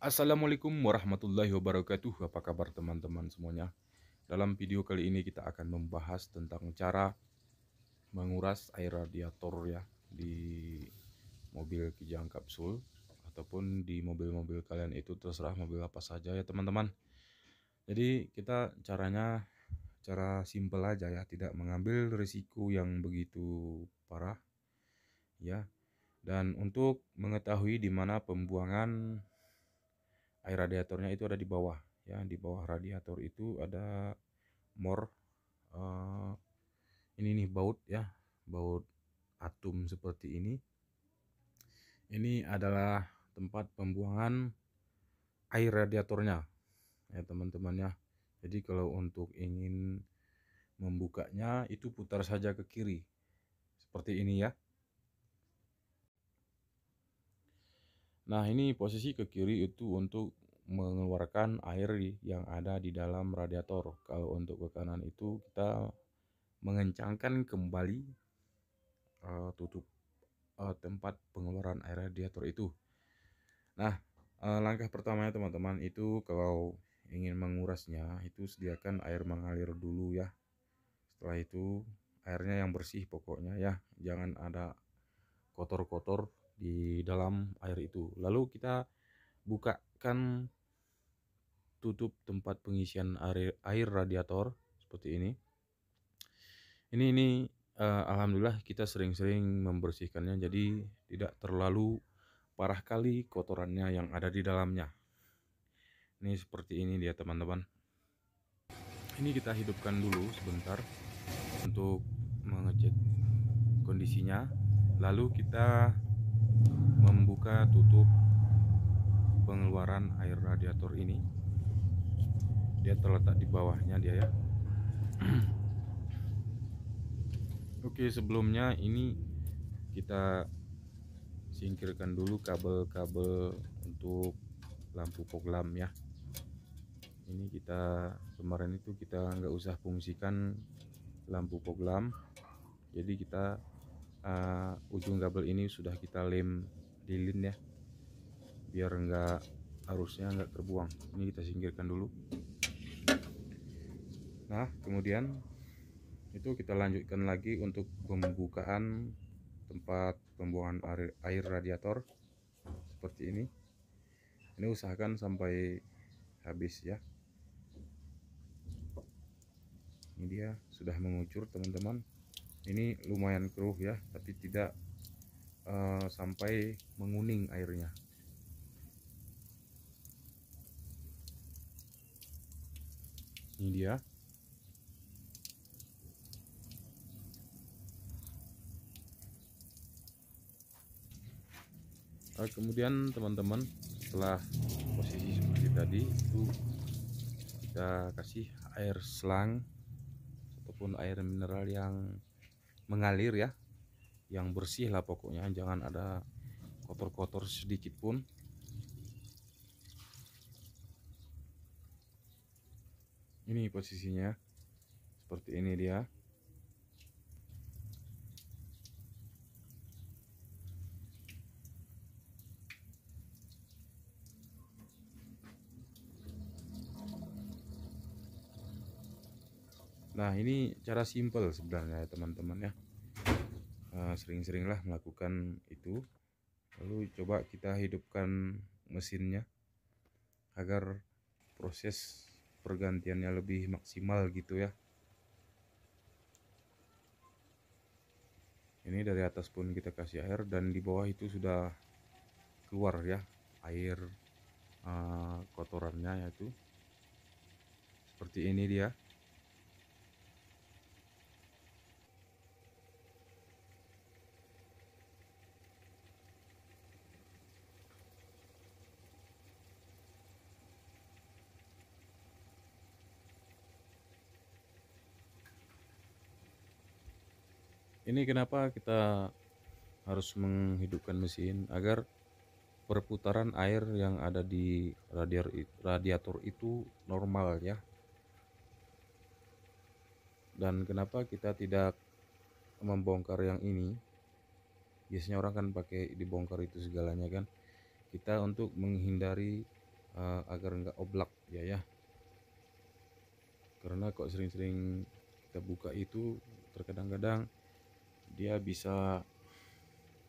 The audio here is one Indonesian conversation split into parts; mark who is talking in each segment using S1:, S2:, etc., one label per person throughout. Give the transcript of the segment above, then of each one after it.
S1: Assalamualaikum warahmatullahi wabarakatuh. Apa kabar teman-teman semuanya? Dalam video kali ini kita akan membahas tentang cara menguras air radiator ya di mobil Kijang Kapsul ataupun di mobil-mobil kalian, itu terserah mobil apa saja ya teman-teman. Jadi kita cara simple aja ya, tidak mengambil risiko yang begitu parah ya. Dan untuk mengetahui di mana pembuangan air radiatornya, itu ada di bawah ya. Di bawah radiator itu ada mor, eh, ini nih baut ya, baut atum seperti ini. Ini adalah tempat pembuangan air radiatornya ya teman-teman ya. Jadi kalau untuk ingin membukanya itu putar saja ke kiri seperti ini ya. Nah, ini posisi ke kiri itu untuk mengeluarkan air yang ada di dalam radiator. Kalau untuk ke kanan itu kita mengencangkan kembali tutup tempat pengeluaran air radiator itu. Nah, langkah pertamanya teman-teman itu kalau ingin mengurasnya itu sediakan air mengalir dulu ya. Setelah itu airnya yang bersih pokoknya ya, jangan ada kotor-kotor di dalam air itu. Lalu kita bukakan tutup tempat pengisian air radiator seperti ini. Ini alhamdulillah kita sering-sering membersihkannya, jadi tidak terlalu parah kali kotorannya yang ada di dalamnya. Ini seperti ini dia teman-teman. Ini kita hidupkan dulu sebentar untuk mengecek kondisinya. Lalu kita membuka tutup pengeluaran air radiator ini. Dia terletak di bawahnya dia ya. Oke, sebelumnya ini kita singkirkan dulu kabel-kabel untuk lampu fog lamp ya. Ini kita kemarin itu kita nggak usah fungsikan lampu fog lamp, jadi kita ujung kabel ini sudah kita lem lilin ya, biar arusnya nggak terbuang. Ini kita singkirkan dulu. Nah, kemudian itu kita lanjutkan lagi untuk pembukaan tempat pembuangan air radiator seperti ini. Ini usahakan sampai habis ya. Ini dia sudah mengucur teman-teman. Ini lumayan keruh ya, tapi tidak sampai menguning airnya. Ini dia. Kemudian teman-teman, setelah posisi seperti tadi itu kita kasih air selang ataupun air mineral yang mengalir ya, yang bersih lah pokoknya, jangan ada kotor-kotor sedikit pun. Ini posisinya seperti ini dia. Nah, ini cara simple sebenarnya ya teman-teman ya. Sering-seringlah melakukan itu. Lalu coba kita hidupkan mesinnya agar proses pergantiannya lebih maksimal gitu ya. Ini dari atas pun kita kasih air, dan di bawah itu sudah keluar ya air kotorannya, yaitu seperti ini dia. Ini kenapa kita harus menghidupkan mesin, agar perputaran air yang ada di radiator itu normal ya. Dan kenapa kita tidak membongkar yang ini? Biasanya orang kan pakai dibongkar itu segalanya kan. Kita untuk menghindari agar nggak oblak ya. Karena kok sering-sering kita buka itu terkadang-kadang dia bisa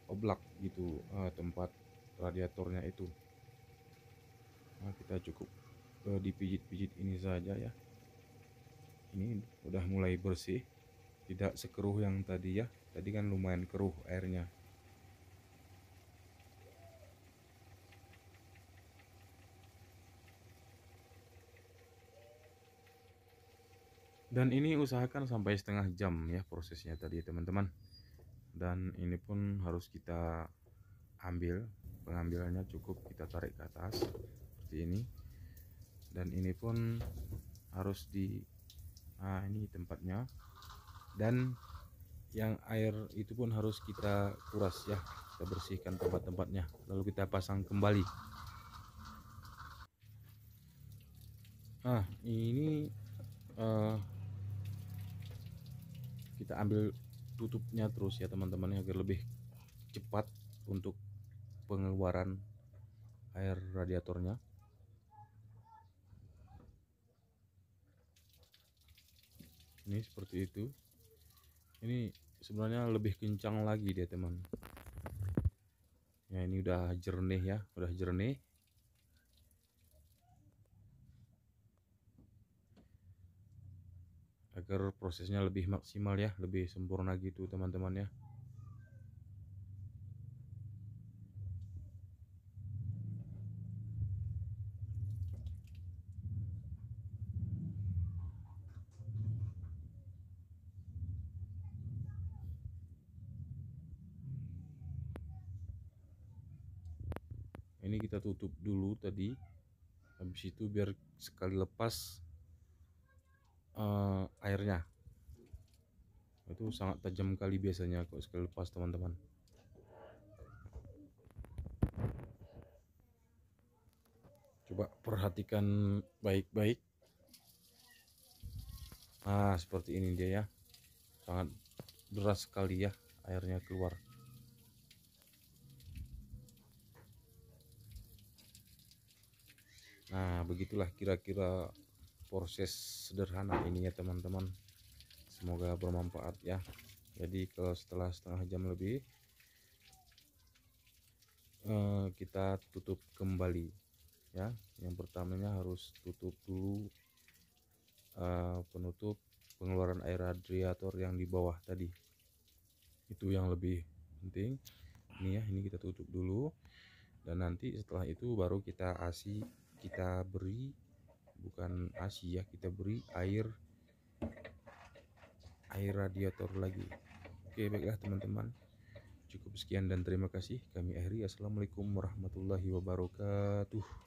S1: oblak gitu, tempat radiatornya itu. Nah, kita cukup dipijit-pijit ini saja ya. Ini udah mulai bersih, tidak sekeruh yang tadi ya. Tadi kan lumayan keruh airnya. Dan ini usahakan sampai setengah jam ya prosesnya tadi teman-teman. Dan ini pun harus kita ambil, pengambilannya cukup kita tarik ke atas seperti ini. Dan ini pun harus ini tempatnya. Dan yang air itu pun harus kita kuras ya, kita bersihkan tempat-tempatnya, lalu kita pasang kembali. Nah ini kita ambil tutupnya terus ya teman-teman, agar lebih cepat untuk pengeluaran air radiatornya. Ini seperti itu. Ini sebenarnya lebih kencang lagi dia teman ya. Ini udah jernih ya, udah jernih. Agar prosesnya lebih maksimal ya, lebih sempurna gitu teman-teman ya. Ini kita tutup dulu tadi, habis itu biar sekali lepas airnya itu sangat tajam kali biasanya kok sekali lepas teman-teman. Coba perhatikan baik-baik. Nah seperti ini dia ya, sangat deras sekali ya airnya keluar. Nah begitulah kira-kira proses sederhana ini ya teman-teman. Semoga bermanfaat ya. Jadi kalau setelah setengah jam lebih kita tutup kembali ya. Yang pertamanya harus tutup dulu penutup pengeluaran air radiator yang di bawah tadi, itu yang lebih penting. Ini ya, ini kita tutup dulu, dan nanti setelah itu baru kita beri, bukan ASI ya, kita beri air radiator lagi. Oke baiklah teman-teman, cukup sekian dan terima kasih. Kami akhiri. Assalamualaikum warahmatullahi wabarakatuh.